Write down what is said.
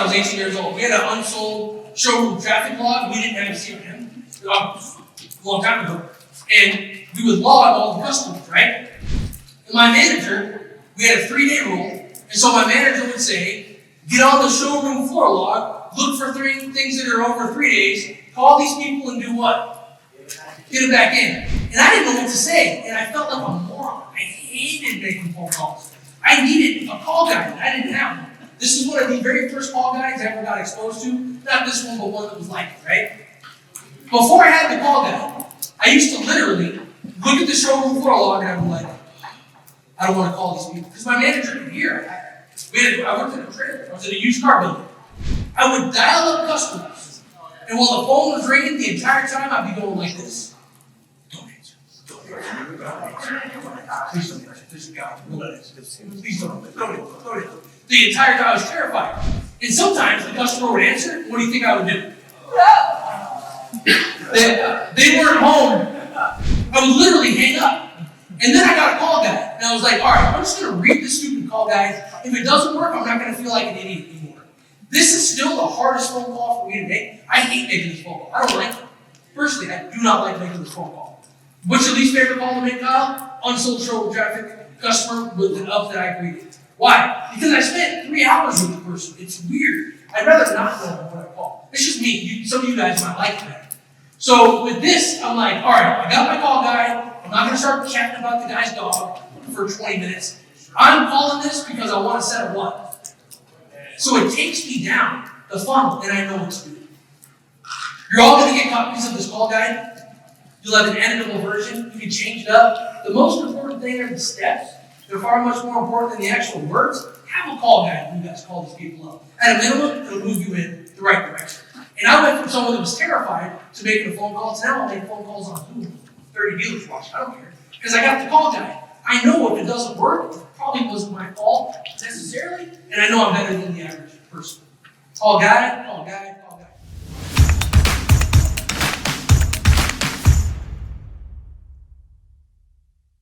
I was 18 years old. We had an unsold showroom traffic log. We didn't have a CRM a long time ago. And we would log all the customers, right? And my manager, we had a 3-day rule. And so my manager would say, get on the showroom floor log, look for 3 things that are over 3 days, call these people and do what? Get them back in. And I didn't know what to say. And I felt like a moron. I hated making phone calls. I needed a call guide, and I didn't have one. This is one of the very first call guides I ever got exposed to. Not this one, but one that was like it, right? Before I had the call guide, I used to literally look at the showroom floor log and I was like, I don't want to call these people. Because my manager could hear. I worked in a trailer. I was in a used car building. I would dial up customers. And while the phone was ringing the entire time, I'd be going like this. Don't answer. Don't answer. Please don't answer. There's a guy. Please don't answer. The entire time I was terrified. And sometimes the customer would answer. What do you think I would do? They weren't home. I would literally hang up. And then I got a call guide. And I was like, all right, I'm just going to read this stupid call guide. If it doesn't work, I'm not going to feel like an idiot anymore. This is still the hardest phone call for me to make. I hate making this phone call. I don't like it. Personally, I do not like making this phone call. What's your least favorite call to make, Kyle? Unsold showroom traffic customer with an up that I greeted. Why? Because I spent 3 hours with the person. It's weird. I'd rather not know what I call. It's just me. Some of you guys might like that. So with this, I'm like, all right, I got my call guide. I'm not going to start chatting about the guy's dog for 20 minutes. I'm calling this because I want to set a what? So it takes me down the funnel, and I know what to do. You're all going to get copies of this call guide. You'll have an editable version. You can change it up. The most important thing are the steps. They're far much more important than the actual words. Have a call guide when you guys call these people up. At a minimum, it'll move you in the right direction. And I went from someone that was terrified to making a phone call to now I'll make phone calls on Zoom. 30 dealers watch. I don't care. Because I got the call guide. I know if it doesn't work, it probably wasn't my fault necessarily. And I know I'm better than the average person. Call guide,